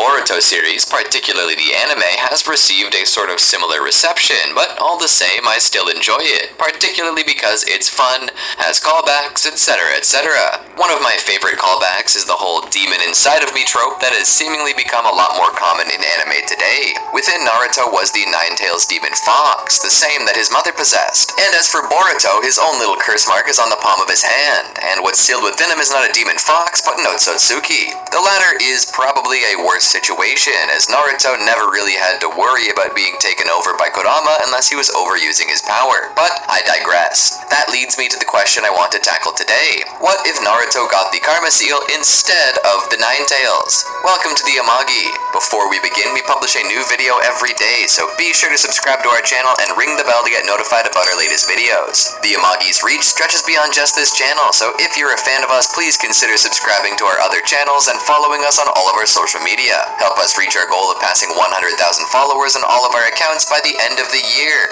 Boruto series, particularly the anime, has received a sort of similar reception, but all the same I still enjoy it, particularly because it's fun, has callbacks, etc, etc. One of my favorite callbacks is the whole demon inside of me trope that has seemingly become a lot more common in anime today. Within Naruto was the Nine-Tails demon fox, the same that his mother possessed. And as for Boruto, his own little curse mark is on the palm of his hand, and what's sealed within him is not a demon fox, but an Otsutsuki. The latter is probably a worse situation, as Naruto never really had to worry about being taken over by Kurama unless he was overusing his power. But I digress. That leads me to the question I want to tackle today. What if Naruto got the Karma Seal instead of the Nine-Tails? Welcome to the Amagi. Before we begin, we publish a new video every day, so be sure to subscribe to our channel and ring the bell to get notified about our latest videos. The Amagi's reach stretches beyond just this channel, so if you're a fan of us, please consider subscribing to our other channels and following us on all of our social media. Help us reach our goal of passing 100,000 followers on all of our accounts by the end of the year.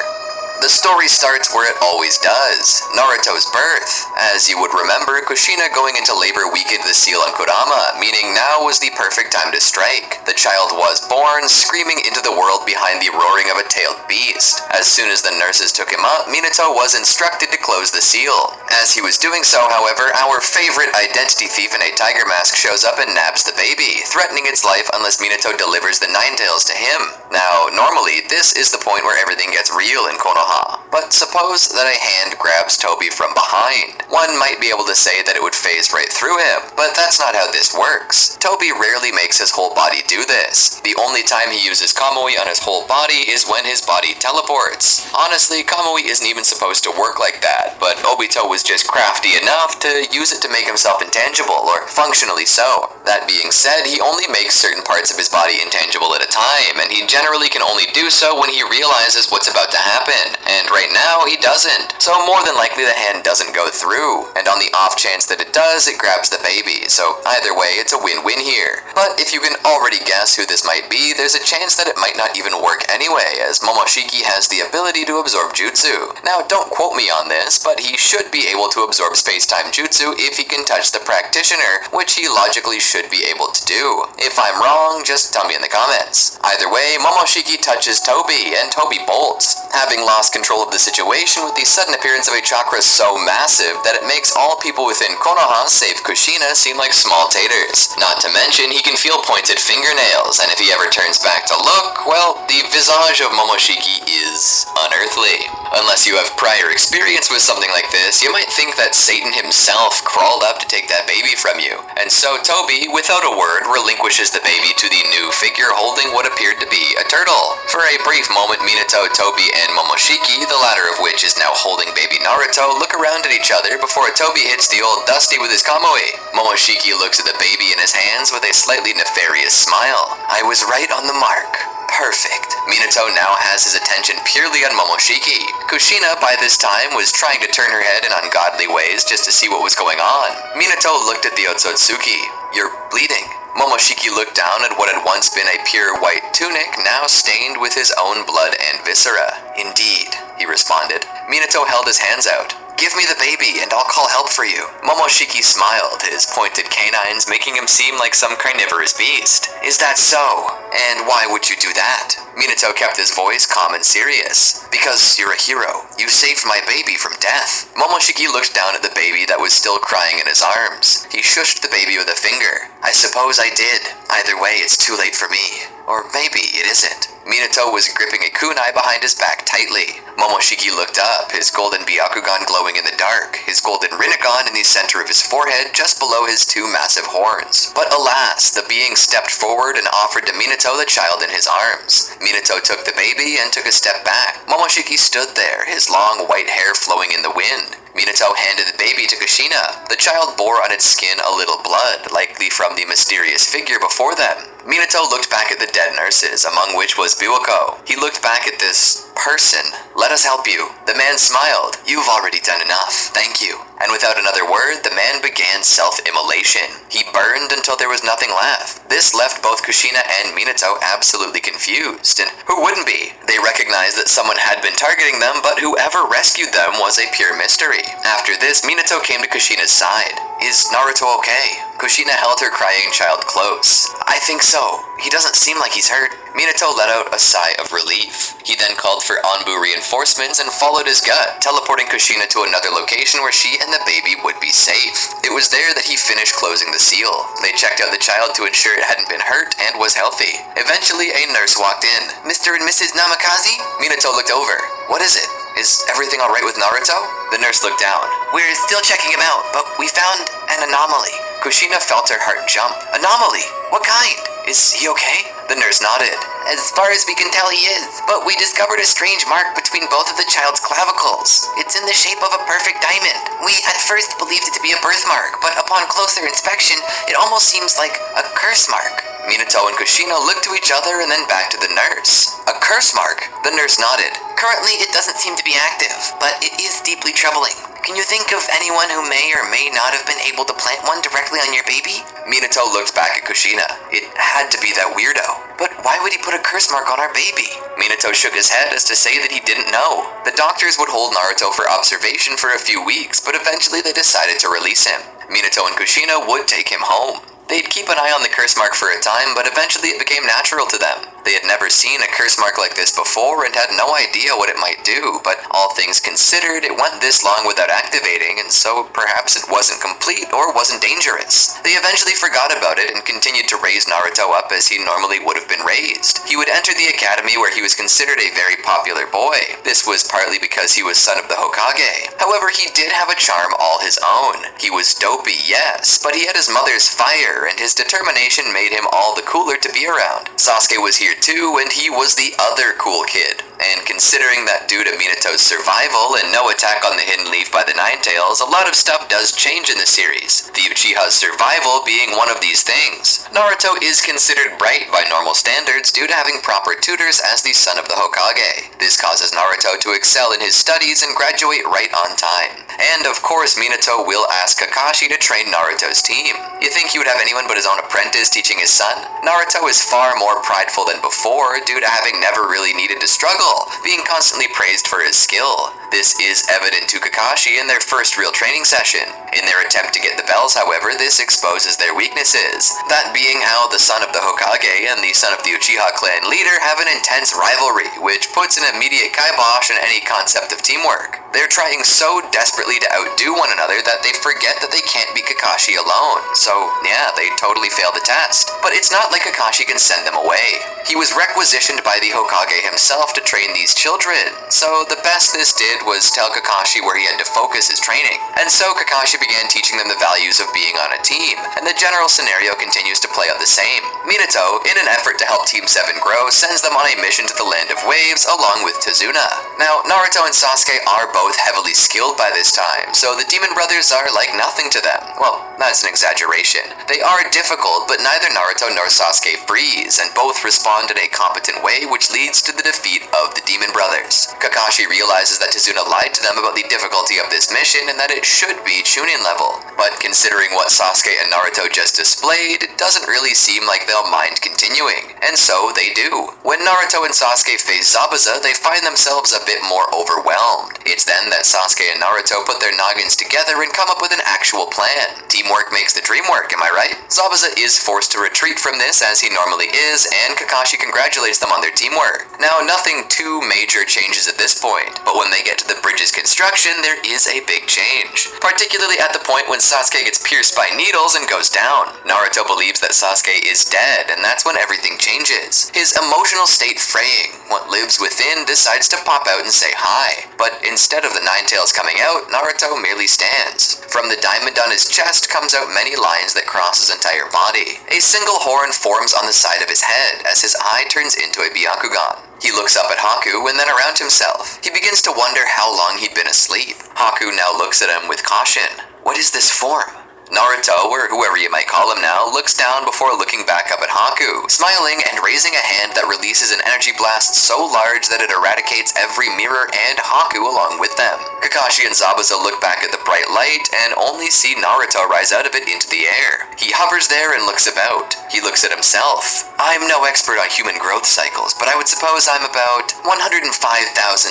The story starts where it always does, Naruto's birth. As you would remember, Kushina going into labor weakened the seal on Kurama, meaning now was the perfect time to strike. The child was born, screaming into the world behind the roaring of a tailed beast. As soon as the nurses took him up, Minato was instructed to close the seal. As he was doing so, however, our favorite identity thief in a tiger mask shows up and nabs the baby, threatening its life unless Minato delivers the Nine-Tails to him. Now, normally, this is the point where everything gets real in Konoha. But suppose that a hand grabs Toby from behind. One might be able to say that it would phase right through him, but that's not how this works. Toby rarely makes his whole body do this. The only time he uses Kamui on his whole body is when his body teleports. Honestly, Kamui isn't even supposed to work like that, but Obito was just crafty enough to use it to make himself intangible, or functionally so. That being said, he only makes certain parts of his body intangible at a time, and he generally can only do so when he realizes what's about to happen. And right now, he doesn't. So more than likely the hand doesn't go through. And on the off chance that it does, it grabs the baby. So either way, it's a win-win here. But if you can already guess who this might be, there's a chance that it might not even work anyway, as Momoshiki has the ability to absorb jutsu. Now, don't quote me on this, but he should be able to absorb space-time jutsu if he can touch the practitioner, which he logically should be able to do. If I'm wrong, just tell me in the comments. Either way, Momoshiki touches Toby, and Toby bolts. Having lost control of the situation with the sudden appearance of a chakra so massive that it makes all people within Konoha, save Kushina, seem like small taters. Not to mention, he can feel pointed fingernails, and if he ever turns back to look, well, the visage of Momoshiki is unearthly. Unless you have prior experience with something like this, you might think that Satan himself crawled up to take that baby from you. And so Toby, without a word, relinquishes the baby to the new figure holding what appeared to be a turtle. For a brief moment, Minato, Toby, and Momoshiki, the latter of which is now holding baby Naruto, look around at each other before Toby hits the old Dusty with his Kamui. Momoshiki looks at the baby in his hands with a slightly nefarious smile. I was right on the mark. Perfect. Minato now has his attention purely on Momoshiki. Kushina, by this time, was trying to turn her head in ungodly ways just to see what was going on. Minato looked at the Otsutsuki. You're bleeding. Momoshiki looked down at what had once been a pure white tunic, now stained with his own blood and viscera. Indeed, he responded. Minato held his hands out. Give me the baby, and I'll call help for you. Momoshiki smiled, his pointed canines making him seem like some carnivorous beast. Is that so? And why would you do that? Minato kept his voice calm and serious. Because you're a hero. You saved my baby from death. Momoshiki looked down at the baby that was still crying in his arms. He shushed the baby with a finger. I suppose I did. Either way, it's too late for me. Or maybe it isn't. Minato was gripping a kunai behind his back tightly. Momoshiki looked up, his golden Byakugan glowing in the dark, his golden Rinnegan in the center of his forehead just below his two massive horns. But alas, the being stepped forward and offered to Minato the child in his arms. Minato took the baby and took a step back. Momoshiki stood there, his long white hair flowing in the wind. Minato handed the baby to Kushina. The child bore on its skin a little blood, likely from the mysterious figure before them. Minato looked back at the dead nurses, among which was Buoko. He looked back at this person. Let us help you. The man smiled. You've already done enough. Thank you. And without another word, the man began self-immolation. He burned until there was nothing left. This left both Kushina and Minato absolutely confused. And who wouldn't be? They recognized that someone had been targeting them, but whoever rescued them was a pure mystery. After this, Minato came to Kushina's side. Is Naruto okay? Kushina held her crying child close. I think so. He doesn't seem like he's hurt. Minato let out a sigh of relief. He then called for Anbu reinforcements and followed his gut, teleporting Kushina to another location where she and the baby would be safe. It was there that he finished closing the seal. They checked out the child to ensure it hadn't been hurt and was healthy. Eventually, a nurse walked in. Mr. and Mrs. Namikaze? Minato looked over. What is it? Is everything alright with Naruto? The nurse looked down. We're still checking him out, but we found an anomaly. Kushina felt her heart jump. Anomaly? What kind? Is he okay? The nurse nodded. As far as we can tell, he is, but we discovered a strange mark between both of the child's clavicles. It's in the shape of a perfect diamond. We at first believed it to be a birthmark, but upon closer inspection, it almost seems like a curse mark. Minato and Kushina looked to each other and then back to the nurse. A curse mark? The nurse nodded. Currently, it doesn't seem to be active, but it is deeply troubling. Can you think of anyone who may or may not have been able to plant one directly on your baby? Minato looked back at Kushina. It had to be that weirdo. But why would he put a curse mark on our baby? Minato shook his head as to say that he didn't know. The doctors would hold Naruto for observation for a few weeks, but eventually they decided to release him. Minato and Kushina would take him home. They'd keep an eye on the curse mark for a time, but eventually it became natural to them. They had never seen a curse mark like this before and had no idea what it might do, but all things considered, it went this long without activating, and so perhaps it wasn't complete or wasn't dangerous. They eventually forgot about it and continued to raise Naruto up as he normally would have been raised. He would enter the academy where he was considered a very popular boy. This was partly because he was son of the Hokage. However, he did have a charm all his own. He was dopey, yes, but he had his mother's fire, and his determination made him all the cooler to be around. Sasuke was here too, and he was the other cool kid. And considering that due to Minato's survival and no attack on the Hidden Leaf by the Ninetales, a lot of stuff does change in the series, the Uchiha's survival being one of these things. Naruto is considered bright by normal standards due to having proper tutors as the son of the Hokage. This causes Naruto to excel in his studies and graduate right on time. And of course, Minato will ask Kakashi to train Naruto's team. You think he would have anyone but his own apprentice teaching his son? Naruto is far more prideful than before due to having never really needed to struggle, being constantly praised for his skill. This is evident to Kakashi in their first real training session. In their attempt to get the bells, however, this exposes their weaknesses, that being how the son of the Hokage and the son of the Uchiha clan leader have an intense rivalry, which puts an immediate kibosh on any concept of teamwork. They're trying so desperately to outdo one another that they forget that they can't beat Kakashi alone, so yeah, they totally fail the test. But it's not like Kakashi can send them away. He was requisitioned by the Hokage himself to train these children, so the best this did was tell Kakashi where he had to focus his training. And so Kakashi began teaching them the values of being on a team, and the general scenario continues to play out the same. Minato, in an effort to help Team 7 grow, sends them on a mission to the Land of Waves along with Tazuna. Now, Naruto and Sasuke are both heavily skilled by this time, so the Demon Brothers are like nothing to them. Well, that's an exaggeration. They are difficult, but neither Naruto nor Sasuke freeze, and both respond in a competent way, which leads to the defeat of the Demon Brothers. Kakashi realizes that Tazuna lied to them about the difficulty of this mission and that it should be Chunin level. But considering what Sasuke and Naruto just displayed, it doesn't really seem like they'll mind continuing. And so they do. When Naruto and Sasuke face Zabuza, they find themselves a bit more overwhelmed. It's then that Sasuke and Naruto put their noggins together and come up with an actual plan. Teamwork makes the dream work, am I right? Zabuza is forced to retreat from this as he normally is, and Kakashi congratulates them on their teamwork. Now, nothing too major changes at this point, but when they get to the bridge's construction, there is a big change. Particularly at the point when Sasuke gets pierced by needles and goes down. Naruto believes that Sasuke is dead, and that's when everything changes. His emotional state fraying. What lives within decides to pop out and say hi. But instead of the Ninetales coming out, Naruto merely stands. From the diamond on his chest comes out many lines that cross his entire body. A single horn forms on the side of his head as his eye turns into a Byakugan. He looks up at Haku and then around himself. He begins to wonder how long he'd been asleep. Haku now looks at him with caution. What is this form? Naruto, or whoever you might call him now, looks down before looking back up at Haku, smiling and raising a hand that releases an energy blast so large that it eradicates every mirror and Haku along with them. Kakashi and Zabuza look back at the bright light and only see Naruto rise out of it into the air. He hovers there and looks about. He looks at himself. I'm no expert on human growth cycles, but I would suppose I'm about 105,000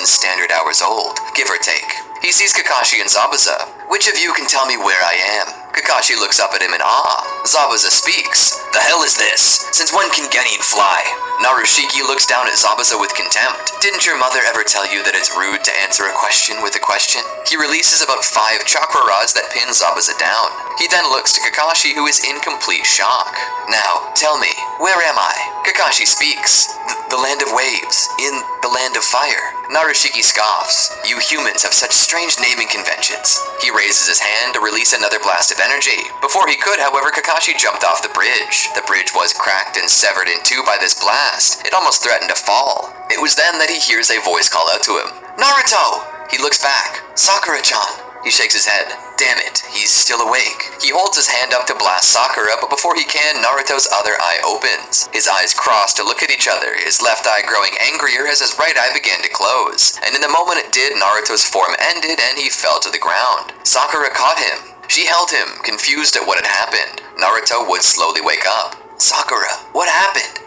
standard hours old, give or take. He sees Kakashi and Zabuza. Which of you can tell me where I am? Kakashi looks up at him in awe. Zabuza speaks. The hell is this? Since when can Genin fly? Narushiki looks down at Zabuza with contempt. Didn't your mother ever tell you that it's rude to answer a question with a question? He releases about 5 chakra rods that pin Zabuza down. He then looks to Kakashi, who is in complete shock. Now, tell me, where am I? Kakashi speaks. The land of waves, in the land of fire. Narushiki scoffs. You humans have such strange naming conventions. He raises his hand to release another blast of energy. Before he could, however, Kakashi jumped off the bridge. The bridge was cracked and severed in two by this blast. It almost threatened to fall. It was then that he hears a voice call out to him. Naruto! He looks back. Sakura-chan. He shakes his head. Damn it, he's still awake. He holds his hand up to blast Sakura, but before he can, Naruto's other eye opens. His eyes cross to look at each other, his left eye growing angrier as his right eye began to close. And in the moment it did, Naruto's form ended and he fell to the ground. Sakura caught him. She held him, confused at what had happened. Naruto would slowly wake up. Sakura, what happened?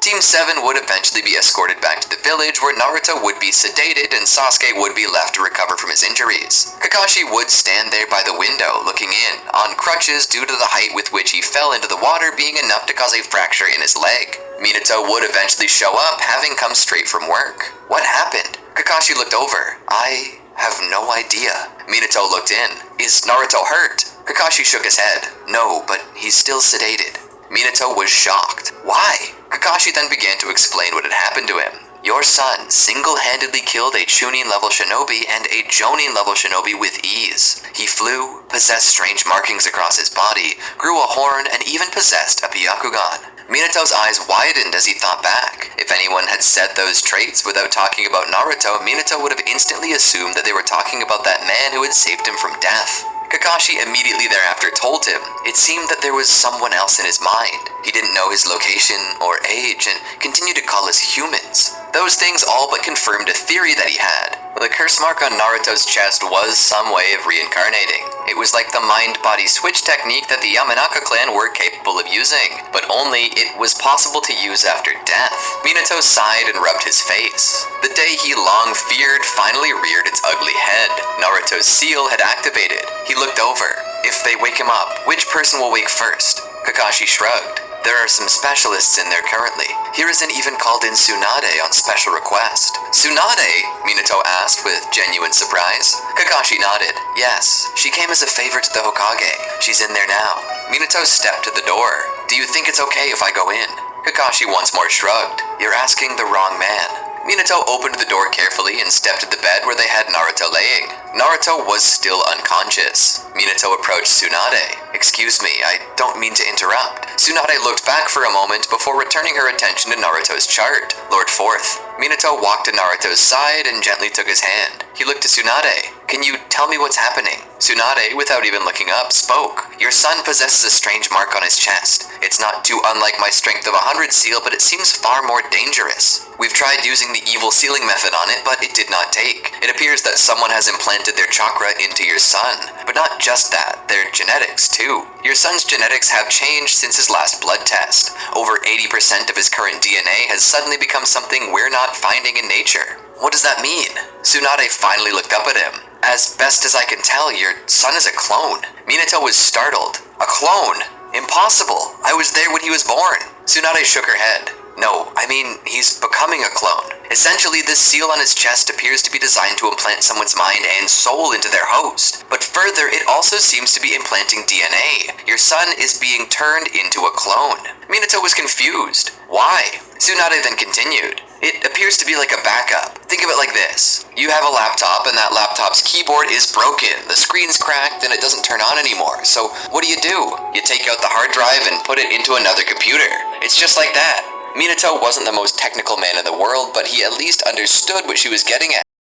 Team 7 would eventually be escorted back to the village where Naruto would be sedated and Sasuke would be left to recover from his injuries. Kakashi would stand there by the window looking in, on crutches due to the height with which he fell into the water being enough to cause a fracture in his leg. Minato would eventually show up, having come straight from work. What happened? Kakashi looked over. I have no idea. Minato looked in. Is Naruto hurt? Kakashi shook his head. No, but he's still sedated. Minato was shocked. Why? Kakashi then began to explain what had happened to him. Your son single-handedly killed a Chunin-level shinobi and a Jonin-level shinobi with ease. He flew, possessed strange markings across his body, grew a horn, and even possessed a Byakugan. Minato's eyes widened as he thought back. If anyone had said those traits without talking about Naruto, Minato would have instantly assumed that they were talking about that man who had saved him from death. Kakashi immediately thereafter told him it seemed that there was someone else in his mind. He didn't know his location or age and continued to call us humans. Those things all but confirmed a theory that he had. The curse mark on Naruto's chest was some way of reincarnating. It was like the mind-body switch technique that the Yamanaka clan were capable of using, but only it was possible to use after death. Minato sighed and rubbed his face. The day he long feared finally reared its ugly head. Naruto's seal had activated. He looked over. If they wake him up, which person will wake first? Kakashi shrugged. There are some specialists in there currently. Here is an even called in Tsunade on special request. Tsunade? Minato asked with genuine surprise. Kakashi nodded. Yes, she came as a favor to the Hokage. She's in there now. Minato stepped to the door. Do you think it's okay if I go in? Kakashi once more shrugged. You're asking the wrong man. Minato opened the door carefully and stepped to the bed where they had Naruto laying. Naruto was still unconscious. Minato approached Tsunade. Excuse me, I don't mean to interrupt. Tsunade looked back for a moment before returning her attention to Naruto's chart. Lord Fourth. Minato walked to Naruto's side and gently took his hand. He looked to Tsunade. Can you tell me what's happening? Tsunade, without even looking up, spoke. Your son possesses a strange mark on his chest. It's not too unlike my strength of 100 seal, but it seems far more dangerous. We've tried using the evil sealing method on it, but it did not take. It appears that someone has implanted their chakra into your son. But not just that, their genetics too. Your son's genetics have changed since his last blood test. Over 80% of his current DNA has suddenly become something we're not finding in nature. What does that mean? Tsunade finally looked up at him. As best as I can tell, your son is a clone. Minato was startled. A clone? Impossible. I was there when he was born. Tsunade shook her head. No, I mean, he's becoming a clone. Essentially, this seal on his chest appears to be designed to implant someone's mind and soul into their host. But further, it also seems to be implanting DNA. Your son is being turned into a clone. Minato was confused. Why? Tsunade then continued. It appears to be like a backup. Think of it like this. You have a laptop and that laptop's keyboard is broken. The screen's cracked and it doesn't turn on anymore. So what do? You take out the hard drive and put it into another computer. It's just like that. Minato wasn't the most technical man in the world, but he at least understood what she was getting at.